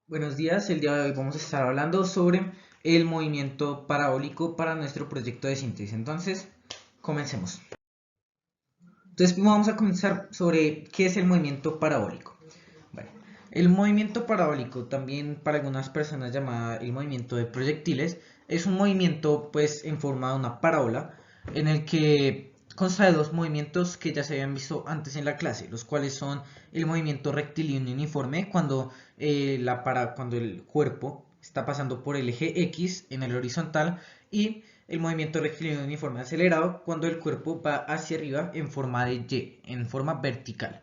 Buenos días, el día de hoy vamos a estar hablando sobre el movimiento parabólico para nuestro proyecto de síntesis. Entonces, comencemos. Entonces, vamos a comenzar sobre qué es el movimiento parabólico. Bueno, el movimiento parabólico, también para algunas personas llamado el movimiento de proyectiles, es un movimiento pues en forma de una parábola en el que consta de dos movimientos que ya se habían visto antes en la clase, los cuales son el movimiento rectilíneo uniforme cuando el cuerpo está pasando por el eje X en el horizontal y el movimiento rectilíneo uniforme acelerado cuando el cuerpo va hacia arriba en forma de Y, en forma vertical.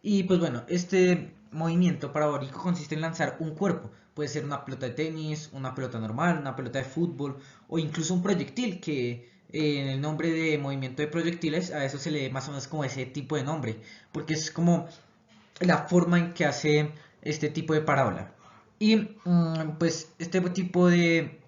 Y pues bueno, este movimiento parabólico consiste en lanzar un cuerpo. Puede ser una pelota de tenis, una pelota normal, una pelota de fútbol o incluso un proyectil que en el nombre de movimiento de proyectiles a eso se le da más o menos como ese tipo de nombre. Porque es como la forma en que hace este tipo de parábola. Y pues este tipo de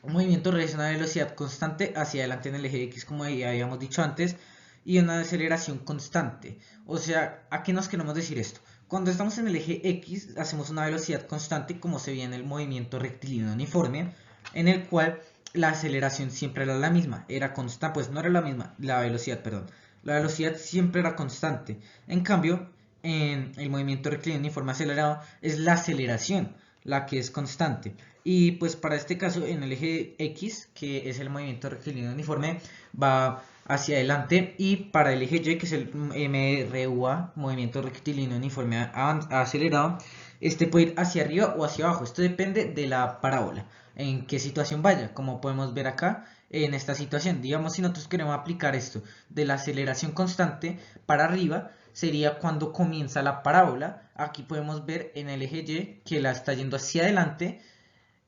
movimiento realiza una velocidad constante hacia adelante en el eje X, como ya habíamos dicho antes, y una aceleración constante. O sea, ¿a qué nos queremos decir esto? Cuando estamos en el eje X, hacemos una velocidad constante, como se ve en el movimiento rectilíneo uniforme, en el cual la aceleración siempre era la misma, era constante, pues no era la misma, la velocidad, perdón. La velocidad siempre era constante. En cambio, en el movimiento rectilíneo uniforme acelerado es la aceleración la que es constante. Y pues para este caso, en el eje X, que es el movimiento rectilíneo uniforme, va hacia adelante. Y para el eje Y, que es el MRUA, movimiento rectilíneo uniforme acelerado, este puede ir hacia arriba o hacia abajo. Esto depende de la parábola, en qué situación vaya. Como podemos ver acá, en esta situación, digamos, si nosotros queremos aplicar esto de la aceleración constante para arriba, sería cuando comienza la parábola. Aquí podemos ver en el eje Y que la está yendo hacia adelante,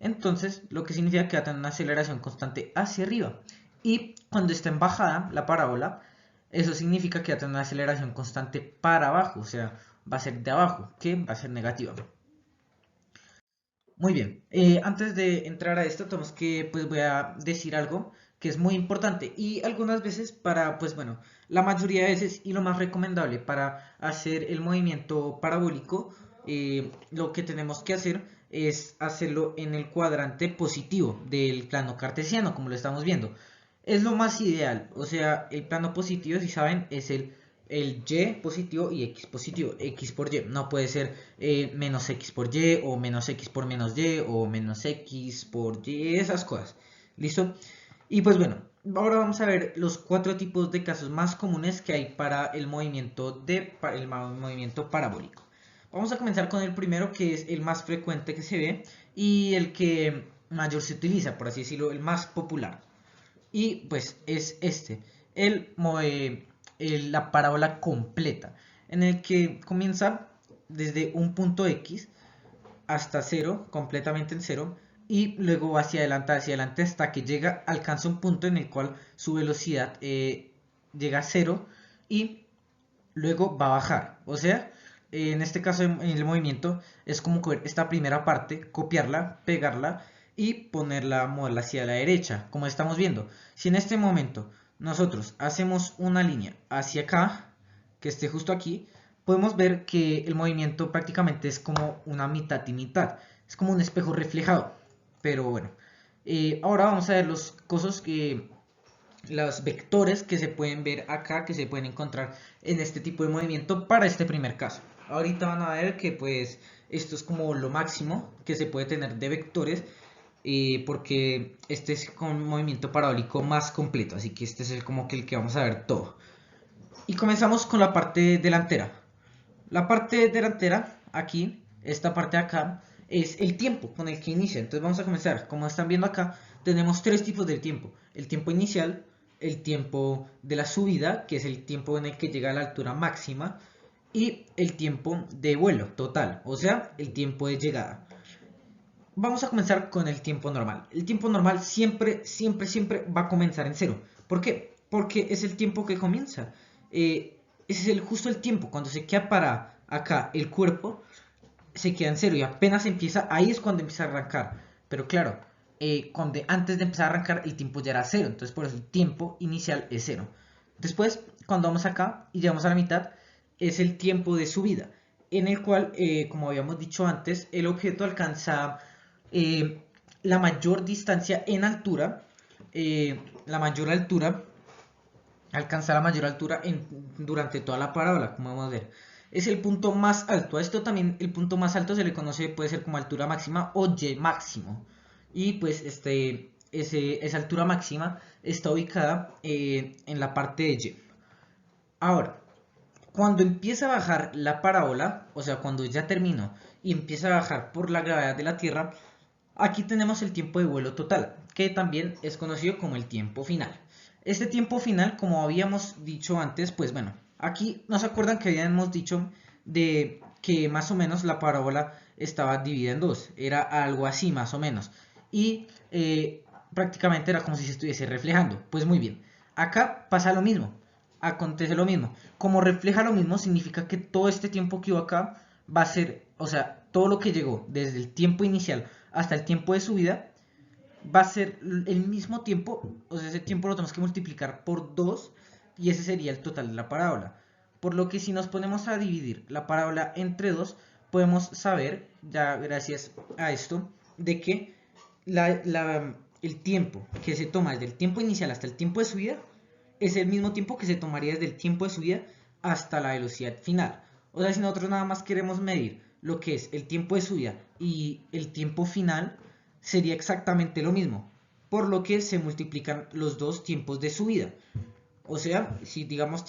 entonces lo que significa que va a tener una aceleración constante hacia arriba. Y cuando está en bajada la parábola, eso significa que va a tener una aceleración constante para abajo, o sea, va a ser de abajo, que va a ser negativa. Muy bien, antes de entrar a esto, tenemos que, pues voy a decir algo que es muy importante y algunas veces para, pues bueno, la mayoría de veces y lo más recomendable para hacer el movimiento parabólico, lo que tenemos que hacer es hacerlo en el cuadrante positivo del plano cartesiano, como lo estamos viendo. Es lo más ideal, o sea, el plano positivo, si saben, es el Y positivo y X positivo, X por Y. No puede ser menos X por Y o menos X por menos Y o menos X por Y, esas cosas. ¿Listo? Y pues bueno, ahora vamos a ver los cuatro tipos de casos más comunes que hay para el movimiento parabólico. Vamos a comenzar con el primero, que es el más frecuente que se ve y el que mayor se utiliza, por así decirlo, el más popular. Y pues es la parábola completa, en el que comienza desde un punto X hasta cero, completamente en cero, y luego va hacia adelante hasta que alcanza un punto en el cual su velocidad llega a cero y luego va a bajar. O sea, en este caso en el movimiento es como coger esta primera parte, copiarla, pegarla y moverla hacia la derecha, como estamos viendo. Si en este momento nosotros hacemos una línea hacia acá, que esté justo aquí, podemos ver que el movimiento prácticamente es como una mitad y mitad. Es como un espejo reflejado. Pero bueno, ahora vamos a ver los vectores que se pueden ver acá, que se pueden encontrar en este tipo de movimiento para este primer caso. Ahorita van a ver que pues esto es como lo máximo que se puede tener de vectores, porque este es con un movimiento parabólico más completo, así que este es como que el que vamos a ver todo. Y comenzamos con la parte delantera. La parte delantera, aquí, esta parte de acá, es el tiempo con el que inicia. Entonces vamos a comenzar. Como están viendo acá, tenemos tres tipos de tiempo. El tiempo inicial, el tiempo de la subida, que es el tiempo en el que llega a la altura máxima, y el tiempo de vuelo total, o sea, el tiempo de llegada. Vamos a comenzar con el tiempo normal. El tiempo normal siempre, siempre, siempre va a comenzar en cero. ¿Por qué? Porque es el tiempo que comienza. Ese es justo el tiempo. Cuando se queda para acá el cuerpo, se queda en cero y apenas empieza, ahí es cuando empieza a arrancar. Pero claro, antes de empezar a arrancar el tiempo ya era cero. Entonces por eso el tiempo inicial es cero. Después, cuando vamos acá y llegamos a la mitad, es el tiempo de subida. en el cual, como habíamos dicho antes, el objeto alcanza la mayor distancia en altura, alcanza la mayor altura durante toda la parábola, como vamos a ver. Es el punto más alto. A esto también el punto más alto se le conoce, puede ser como altura máxima o y máximo. Y pues esa altura máxima está ubicada en la parte de y. Ahora, cuando empieza a bajar la parábola, o sea, cuando ya terminó y empieza a bajar por la gravedad de la Tierra, aquí tenemos el tiempo de vuelo total, que también es conocido como el tiempo final. Este tiempo final, como habíamos dicho antes, pues bueno, aquí nos acuerdan que habíamos dicho de que más o menos la parábola estaba dividida en dos, era algo así más o menos, y prácticamente era como si se estuviese reflejando. Pues muy bien, acá pasa lo mismo, acontece lo mismo. Como refleja lo mismo, significa que todo este tiempo que hubo acá va a ser, o sea, todo lo que llegó desde el tiempo inicial hasta el tiempo de subida va a ser el mismo tiempo, o sea, ese tiempo lo tenemos que multiplicar por 2 y ese sería el total de la parábola. Por lo que si nos ponemos a dividir la parábola entre 2, podemos saber, ya gracias a esto, de que el tiempo que se toma desde el tiempo inicial hasta el tiempo de subida es el mismo tiempo que se tomaría desde el tiempo de subida hasta la velocidad final. O sea, si nosotros nada más queremos medir lo que es el tiempo de subida y el tiempo final, sería exactamente lo mismo, por lo que se multiplican los dos tiempos de subida. O sea, si digamos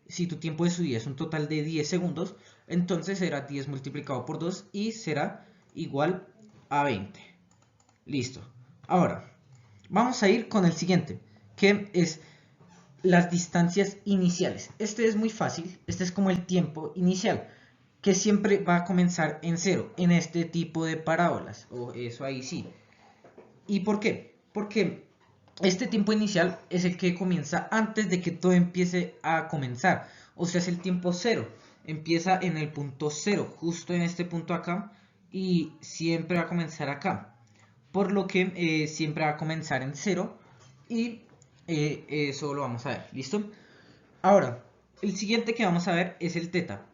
si tu tiempo de subida es un total de 10 segundos, entonces será 10 multiplicado por 2 y será igual a 20. Listo. Ahora, vamos a ir con el siguiente, que es las distancias iniciales. Este es muy fácil, este es como el tiempo inicial, que siempre va a comenzar en cero en este tipo de parábolas, o eso ahí sí. ¿Y por qué? Porque este tiempo inicial es el que comienza antes de que todo empiece a comenzar, o sea, es el tiempo cero, empieza en el punto cero, justo en este punto acá, y siempre va a comenzar acá, por lo que siempre va a comenzar en cero, y eso lo vamos a ver, ¿listo? Ahora, el siguiente que vamos a ver es el teta.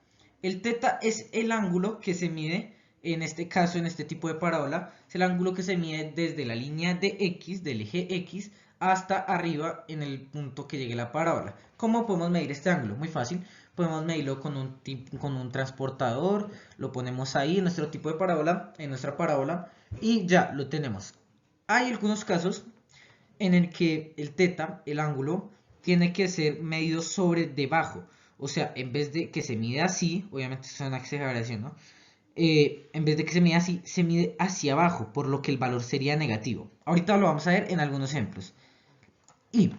El teta es el ángulo que se mide, en este caso, en este tipo de parábola, es el ángulo que se mide desde la línea de X, del eje X, hasta arriba en el punto que llegue la parábola. ¿Cómo podemos medir este ángulo? Muy fácil. Podemos medirlo con un transportador, lo ponemos ahí en nuestro tipo de parábola, en nuestra parábola, y ya lo tenemos. Hay algunos casos en el que el teta, el ángulo, tiene que ser medido sobre debajo. O sea, en vez de que se mide así, obviamente es una exageración, ¿no? En vez de que se mide así, se mide hacia abajo, por lo que el valor sería negativo. Ahorita lo vamos a ver en algunos ejemplos. Y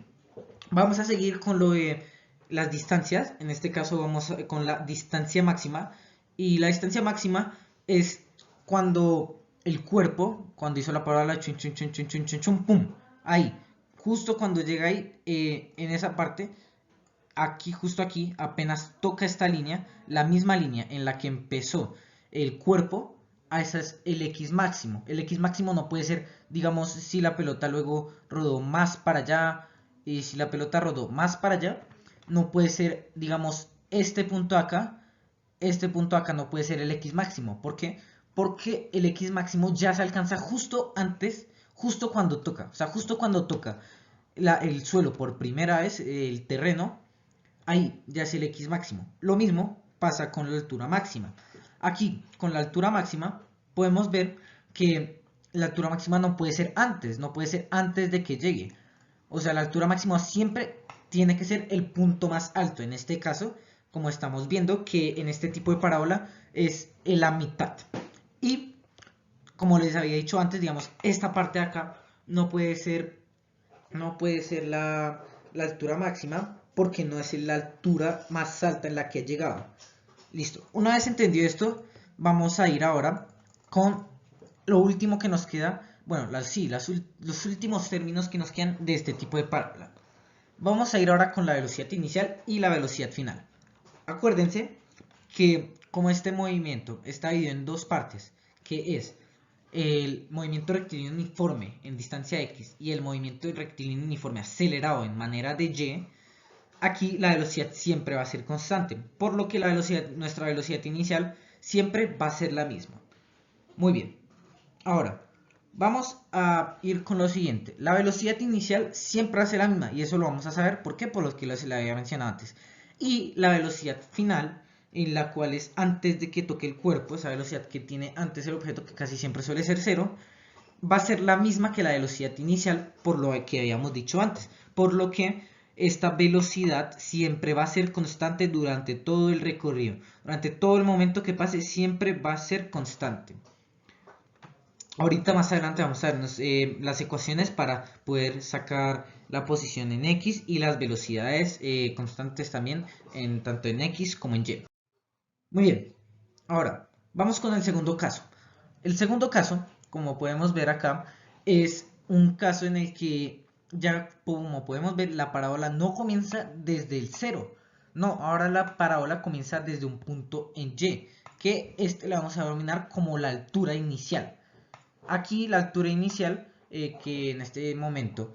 vamos a seguir con lo de las distancias. En este caso vamos con la distancia máxima. Y la distancia máxima es cuando el cuerpo, cuando hizo la parábola, chun, chun, chun, chun, chun, chun, chun, pum, ahí, justo cuando llega ahí, en esa parte, aquí, justo aquí, apenas toca esta línea, la misma línea en la que empezó el cuerpo, a esa es el X máximo. El X máximo no puede ser, digamos, si la pelota luego rodó más para allá, y si la pelota rodó más para allá, no puede ser, digamos, este punto acá no puede ser el X máximo. ¿Por qué? Porque el X máximo ya se alcanza justo antes, justo cuando toca. O sea, justo cuando toca el suelo por primera vez, el terreno, ahí ya es el X máximo. Lo mismo pasa con la altura máxima. Aquí, con la altura máxima, podemos ver que la altura máxima no puede ser antes, no puede ser antes de que llegue. O sea, la altura máxima siempre tiene que ser el punto más alto. En este caso, como estamos viendo, que en este tipo de parábola es en la mitad. Y, como les había dicho antes, digamos, esta parte de acá no puede ser la altura máxima porque no es la altura más alta en la que he llegado. Listo. Una vez entendido esto, vamos a ir ahora con lo último que nos queda. Bueno, los últimos términos que nos quedan de este tipo de parábola. Vamos a ir ahora con la velocidad inicial y la velocidad final. Acuérdense que como este movimiento está dividido en dos partes, que es el movimiento rectilíneo uniforme en distancia x y el movimiento rectilíneo uniforme acelerado en manera de y, aquí la velocidad siempre va a ser constante, por lo que nuestra velocidad inicial siempre va a ser la misma. Muy bien, ahora vamos a ir con lo siguiente. La velocidad inicial siempre va a ser la misma y eso lo vamos a saber. ¿Por qué? Por lo que se le había mencionado antes. Y la velocidad final, en la cual es antes de que toque el cuerpo, esa velocidad que tiene antes el objeto, que casi siempre suele ser cero, va a ser la misma que la velocidad inicial, por lo que habíamos dicho antes. Por lo que esta velocidad siempre va a ser constante durante todo el recorrido. Durante todo el momento que pase siempre va a ser constante. Ahorita más adelante vamos a vernos las ecuaciones para poder sacar la posición en X y las velocidades constantes también, tanto en X como en Y. Muy bien, ahora vamos con el segundo caso. El segundo caso, como podemos ver acá, es un caso en el que ya como podemos ver la parábola no comienza desde el cero. No, ahora la parábola comienza desde un punto en Y, que este le vamos a denominar como la altura inicial. Aquí la altura inicial, que en este momento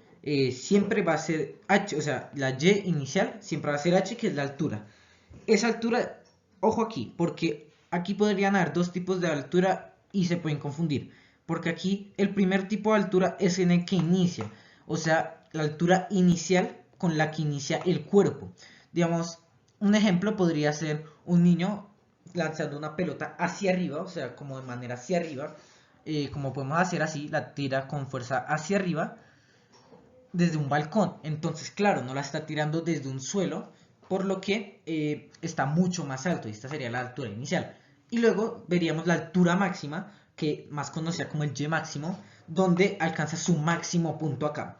siempre va a ser h, o sea, la y inicial siempre va a ser h, que es la altura. Esa altura, ojo aquí, porque aquí podrían haber dos tipos de altura y se pueden confundir. Porque aquí el primer tipo de altura es en el que inicia, o sea, la altura inicial con la que inicia el cuerpo. Digamos, un ejemplo podría ser un niño lanzando una pelota hacia arriba, o sea, como de manera hacia arriba, como podemos hacer así, la tira con fuerza hacia arriba desde un balcón. Entonces, claro, no la está tirando desde un suelo, por lo que está mucho más alto, y esta sería la altura inicial. Y luego veríamos la altura máxima, que más conocida como el Y máximo, donde alcanza su máximo punto acá.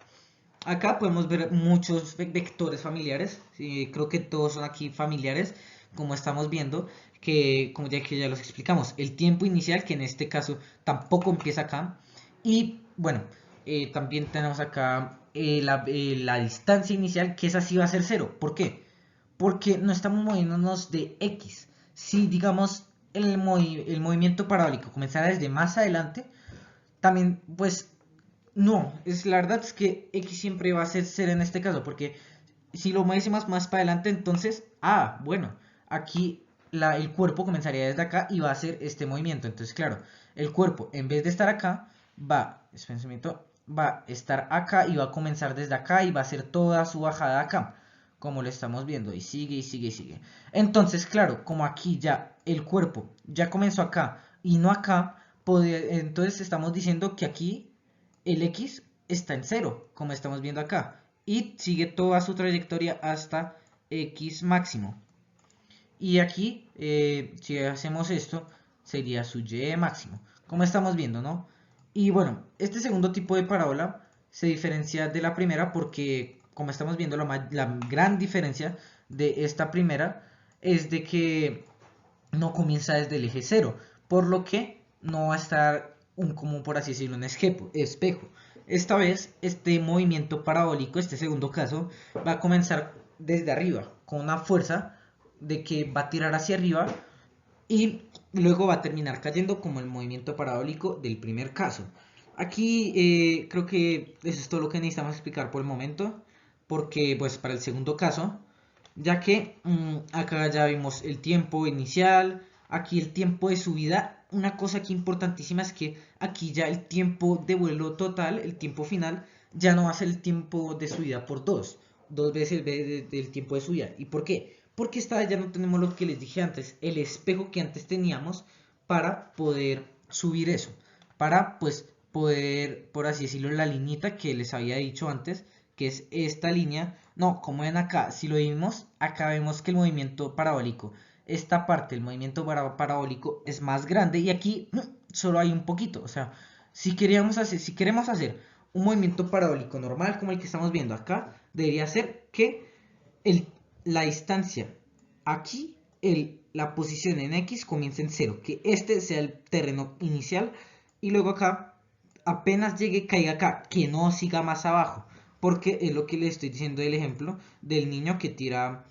Acá podemos ver muchos vectores familiares, creo que todos son aquí familiares, como estamos viendo, que como ya los explicamos, el tiempo inicial, que en este caso tampoco empieza acá, y bueno, también tenemos acá la distancia inicial, que esa sí va a ser cero. ¿Por qué? Porque no estamos moviéndonos de X. Si digamos el movimiento parabólico comenzara desde más adelante, también pues no, la verdad es que X siempre va a ser 0 en este caso, porque si lo mueves más para adelante, entonces, bueno, aquí el cuerpo comenzaría desde acá y va a hacer este movimiento. Entonces, claro, el cuerpo en vez de estar acá, va a estar acá y va a comenzar desde acá y va a hacer toda su bajada acá, como lo estamos viendo, y sigue y sigue y sigue. Entonces, claro, como aquí ya el cuerpo ya comenzó acá y no acá, entonces estamos diciendo que aquí el X está en cero, como estamos viendo acá, y sigue toda su trayectoria hasta X máximo. Y aquí, si hacemos esto, sería su Y máximo, como estamos viendo, ¿no? Y bueno, este segundo tipo de parábola se diferencia de la primera porque, como estamos viendo, la gran diferencia de esta primera es de que no comienza desde el eje cero, por lo que no va a estar como por así decirlo, un espejo. Esta vez, este movimiento parabólico, este segundo caso, va a comenzar desde arriba, con una fuerza de que va a tirar hacia arriba y luego va a terminar cayendo como el movimiento parabólico del primer caso. Aquí creo que eso es todo lo que necesitamos explicar por el momento, porque pues para el segundo caso, ya que acá ya vimos el tiempo inicial, aquí el tiempo de subida. Una cosa aquí importantísima es que aquí ya el tiempo de vuelo total, el tiempo final, ya no va a ser el tiempo de subida por dos veces el tiempo de subida. ¿Y por qué? Porque esta vez ya no tenemos lo que les dije antes, el espejo que antes teníamos para poder subir eso, para pues poder, por así decirlo, la liñita que les había dicho antes, que es esta línea. No, como ven acá, si lo vimos, acá vemos que el movimiento parabólico, esta parte, el movimiento parabólico es más grande y aquí solo hay un poquito. O sea, si queremos hacer un movimiento parabólico normal como el que estamos viendo acá, debería ser que la distancia aquí, la posición en X comienza en 0, que este sea el terreno inicial y luego acá apenas llegue caiga acá, que no siga más abajo, porque es lo que les estoy diciendo del ejemplo del niño que tira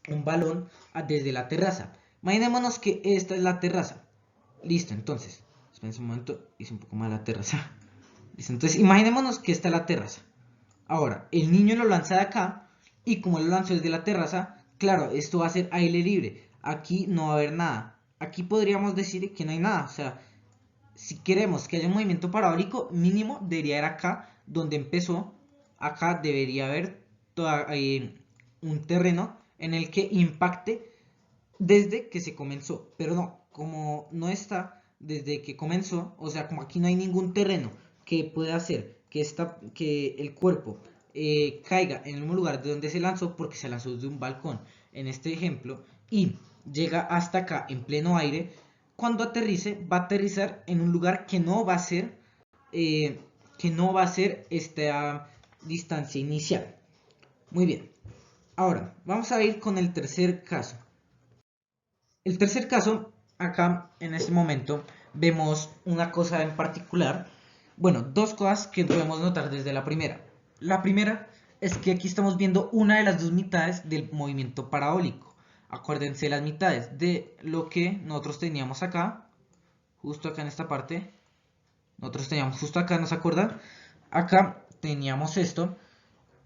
un balón desde la terraza. Imaginémonos que esta es la terraza. Listo, entonces, esperen un momento, hice un poco más la terraza. Listo, entonces imaginémonos que esta es la terraza. Ahora, el niño lo lanza de acá y como lo lanzó desde la terraza, claro, esto va a ser aire libre. aquí no va a haber nada. Aquí podríamos decir que no hay nada, o sea, si queremos que haya un movimiento parabólico, mínimo debería ir acá donde empezó. Acá debería haber un terreno en el que impacte desde que se comenzó. Pero no, como no está desde que comenzó, o sea, como aquí no hay ningún terreno que pueda hacer que el cuerpo caiga en el mismo lugar de donde se lanzó, porque se lanzó desde un balcón, en este ejemplo, y llega hasta acá en pleno aire. Cuando aterrice, va a aterrizar en un lugar eh, que no va a ser esta distancia inicial. Muy bien. Ahora, vamos a ir con el tercer caso. El tercer caso, acá en este momento, vemos una cosa en particular. Bueno, dos cosas que podemos notar desde la primera. La primera es que aquí estamos viendo una de las dos mitades del movimiento parabólico. Acuérdense las mitades de lo que nosotros teníamos acá, justo acá en esta parte. Nosotros teníamos justo acá, ¿no se acuerdan? Acá teníamos esto,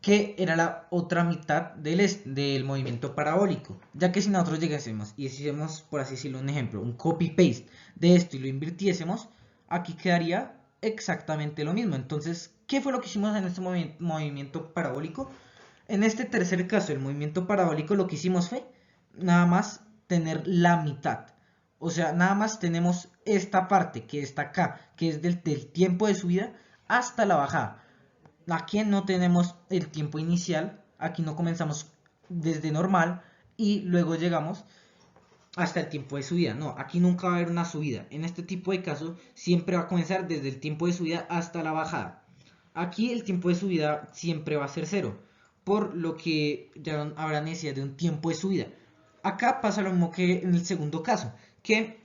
que era la otra mitad del movimiento parabólico. Ya que si nosotros llegásemos y hiciésemos, por así decirlo, un ejemplo, un copy-paste de esto y lo invirtiésemos, aquí quedaría exactamente lo mismo. Entonces, ¿qué fue lo que hicimos en este movimiento parabólico? En este tercer caso, el movimiento parabólico, lo que hicimos fue nada más tener la mitad. O sea, nada más tenemos esta parte que está acá, que es del tiempo de subida hasta la bajada. Aquí no tenemos el tiempo inicial, aquí no comenzamos desde normal y luego llegamos hasta el tiempo de subida. No, aquí nunca va a haber una subida. En este tipo de casos siempre va a comenzar desde el tiempo de subida hasta la bajada. Aquí el tiempo de subida siempre va a ser cero, por lo que ya no habrá necesidad de un tiempo de subida. Acá pasa lo mismo que en el segundo caso, que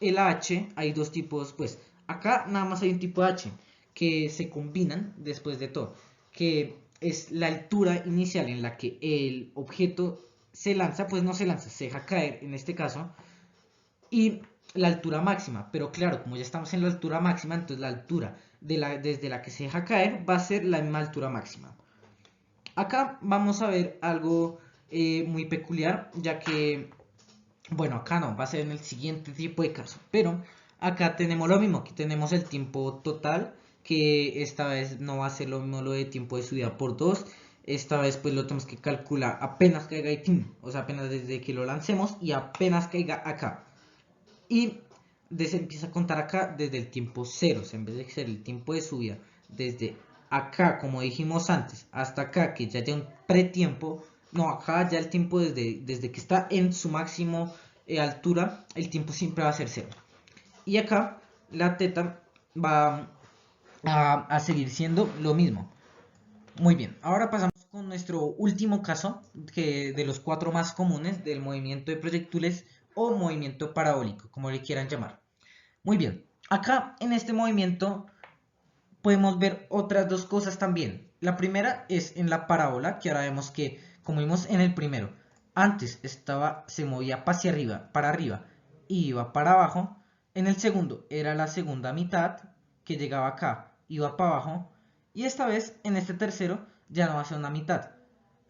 el H, hay dos tipos, pues acá nada más hay un tipo de H, que se combinan después de todo, que es la altura inicial en la que el objeto se lanza, pues no se lanza, se deja caer en este caso, y la altura máxima. Pero claro, como ya estamos en la altura máxima, entonces la altura desde la que se deja caer va a ser la misma altura máxima. Acá vamos a ver algo muy peculiar, ya que, bueno, acá no, va a ser en el siguiente tipo de caso, pero acá tenemos lo mismo, aquí tenemos el tiempo total, que esta vez no va a ser lo mismo lo de tiempo de subida por 2. Esta vez pues lo tenemos que calcular apenas caiga y o sea, apenas desde que lo lancemos y apenas caiga acá. Y se empieza a contar acá desde el tiempo 0, o sea, en vez de ser el tiempo de subida desde acá, como dijimos antes, hasta acá, que ya haya un pretiempo. No, acá ya el tiempo desde que está en su máximo altura, el tiempo siempre va a ser 0. Y acá la teta va a seguir siendo lo mismo. Muy bien, ahora pasamos con nuestro último caso, que de los 4 más comunes del movimiento de proyectiles o movimiento parabólico, como le quieran llamar. Muy bien, acá en este movimiento podemos ver otras dos cosas también. La primera es en la parábola, que ahora vemos que, como vimos en el primero, antes se movía hacia arriba, para arriba, y iba para abajo. En el segundo era la segunda mitad, que llegaba acá, iba para abajo. Y esta vez, en este tercero, ya no va a ser una mitad.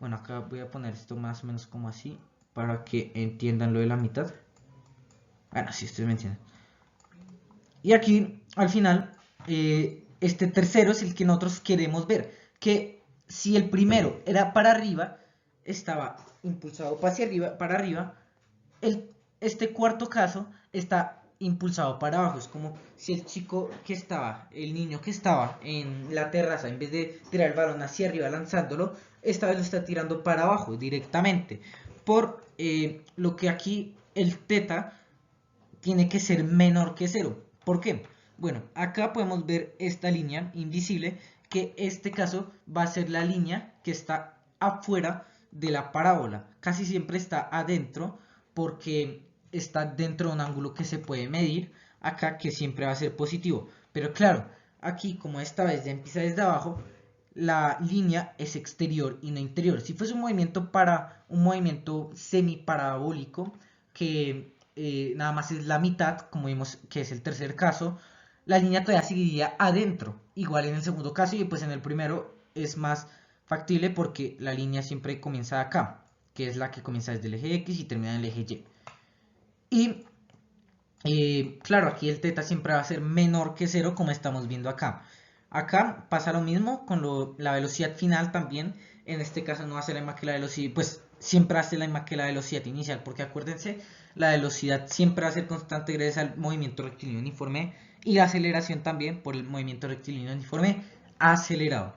Bueno, acá voy a poner esto más o menos como así, para que entiendan lo de la mitad. Bueno, si ustedes me entienden. Y aquí, al final, este tercero es el que nosotros queremos ver. Que si el primero era para arriba, estaba impulsado hacia arriba, para arriba. Este cuarto caso está impulsado para abajo. Es como si el niño que estaba en la terraza, en vez de tirar el balón hacia arriba lanzándolo, esta vez lo está tirando para abajo directamente. Por lo que aquí el teta tiene que ser menor que 0. ¿Por qué? Bueno, acá podemos ver esta línea invisible, que en este caso va a ser la línea que está afuera de la parábola. Casi siempre está adentro porque está dentro de un ángulo que se puede medir, acá que siempre va a ser positivo. Pero claro, aquí como esta vez ya empieza desde abajo, la línea es exterior y no interior. Si fuese un movimiento semiparabólico, que nada más es la mitad, como vimos que es el tercer caso, la línea todavía seguiría adentro, igual en el segundo caso, y pues en el primero es más factible porque la línea siempre comienza acá, que es la que comienza desde el eje X y termina en el eje Y. Y claro, aquí el teta siempre va a ser menor que 0, como estamos viendo acá. Acá pasa lo mismo con la velocidad final también. En este caso no va a ser la misma que la velocidad, pues siempre hace la misma que la velocidad inicial, porque acuérdense, la velocidad siempre va a ser constante gracias al movimiento rectilíneo uniforme, y la aceleración también por el movimiento rectilíneo uniforme acelerado.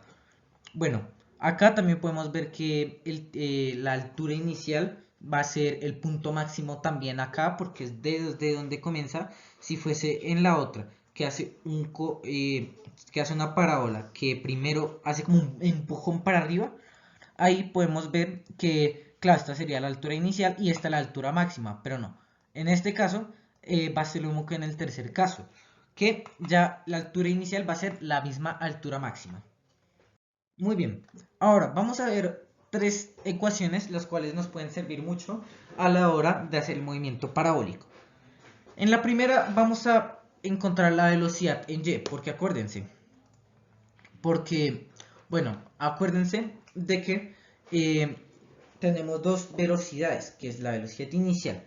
Bueno, acá también podemos ver que la altura inicial va a ser el punto máximo también acá, porque es desde donde comienza. Si fuese en la otra, que hace que hace una parábola, que primero hace como un empujón para arriba, ahí podemos ver que, claro, esta sería la altura inicial y esta la altura máxima, pero no. En este caso va a ser lo mismo que en el tercer caso, que ya la altura inicial va a ser la misma altura máxima. Muy bien, ahora vamos a ver tres ecuaciones las cuales nos pueden servir mucho a la hora de hacer el movimiento parabólico. En la primera vamos a encontrar la velocidad en y, acuérdense de que tenemos dos velocidades, que es la velocidad inicial,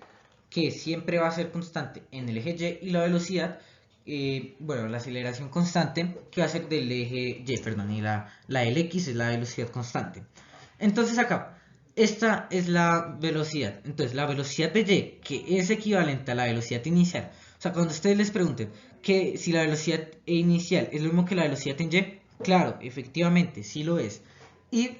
que siempre va a ser constante en el eje y, la velocidad, la aceleración constante, que va a ser del eje y, perdón, y la Lx es la velocidad constante. Entonces acá, esta es la velocidad. Entonces la velocidad de y, que es equivalente a la velocidad inicial. O sea, cuando ustedes les pregunten que si la velocidad inicial es lo mismo que la velocidad en y, claro, efectivamente, sí lo es. Y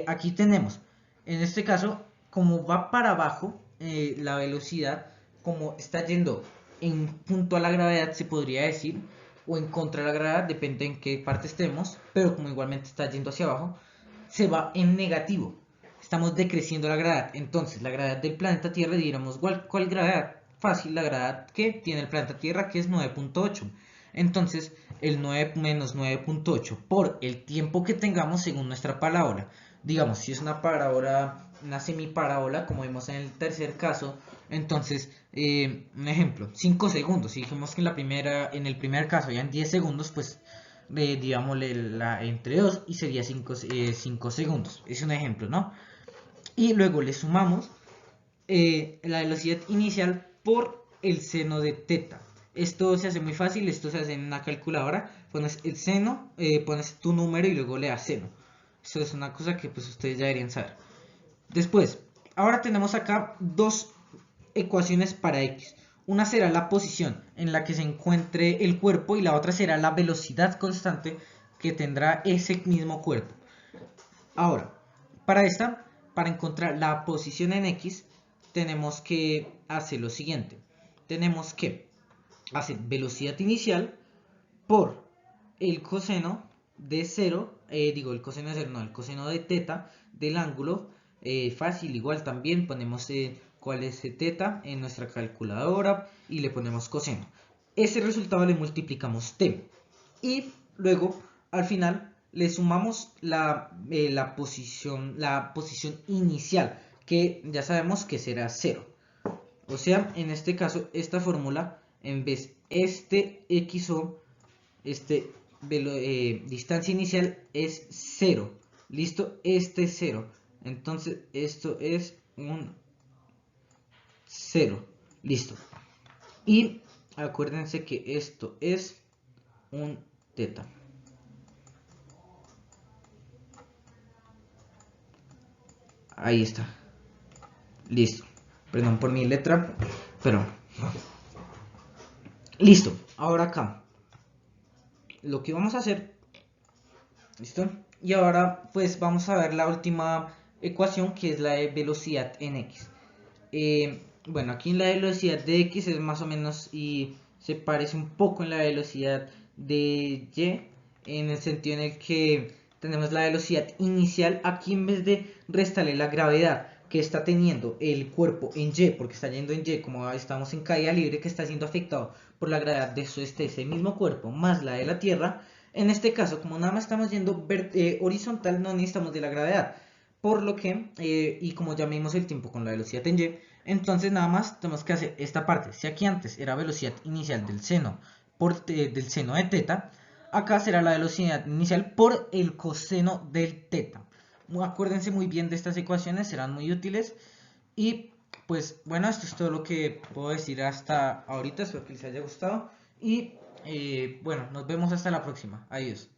aquí tenemos, en este caso, como va para abajo, la velocidad, como está yendo en punto a la gravedad, se podría decir, o en contra de la gravedad, depende en qué parte estemos, pero como igualmente está yendo hacia abajo, se va en negativo. Estamos decreciendo la gravedad. Entonces, la gravedad del planeta Tierra, diríamos, ¿cuál gravedad? Fácil, la gravedad que tiene el planeta Tierra, que es 9.8. Entonces, el 9 menos 9.8 por el tiempo que tengamos según nuestra parábola. Digamos, si es una parábola, una semiparábola, como vimos en el tercer caso, entonces, un ejemplo, 5 segundos. Si dijimos que en el primer caso ya en 10 segundos, pues digámosle entre 2 y sería 5 segundos. Es un ejemplo, ¿no? Y luego le sumamos la velocidad inicial por el seno de teta. Esto se hace muy fácil, esto se hace en una calculadora. Pones el seno, pones tu número y luego le das seno. Esto es una cosa que pues ustedes ya deberían saber. Después, ahora tenemos acá dos ecuaciones para x. Una será la posición en la que se encuentre el cuerpo y la otra será la velocidad constante que tendrá ese mismo cuerpo. Ahora, para encontrar la posición en x, tenemos que hacer lo siguiente. Tenemos que hacer velocidad inicial por el coseno de 0, el coseno de 0, no, el coseno de teta del ángulo. Fácil, igual también ponemos cuál es teta en nuestra calculadora y le ponemos coseno. Ese resultado le multiplicamos t y luego al final le sumamos la posición inicial, que ya sabemos que será 0. O sea, en este caso, esta fórmula, en vez xo, distancia inicial es 0. ¿Listo? Este es 0. Entonces, esto es un 0. Listo. Y acuérdense que esto es un teta. Ahí está. Listo. Perdón por mi letra, pero... Listo. Ahora acá. Lo que vamos a hacer... ¿Listo? Y ahora pues vamos a ver la última ecuación, que es la de velocidad en x. Bueno, aquí en la velocidad de x es más o menos y se parece un poco en la velocidad de y, en el sentido en el que tenemos la velocidad inicial. Aquí, en vez de restarle la gravedad que está teniendo el cuerpo en y, porque está yendo en y, como estamos en caída libre, que está siendo afectado por la gravedad de ese mismo cuerpo más la de la Tierra, en este caso, como nada más estamos yendo horizontal, no necesitamos de la gravedad. Por lo que, y como ya medimos el tiempo con la velocidad en y, entonces nada más tenemos que hacer esta parte. Si aquí antes era velocidad inicial del seno del seno de teta, acá será la velocidad inicial por el coseno del teta. Acuérdense muy bien de estas ecuaciones, serán muy útiles. Y Pues bueno, esto es todo lo que puedo decir hasta ahorita. Espero que les haya gustado. Y bueno, nos vemos hasta la próxima. Adiós.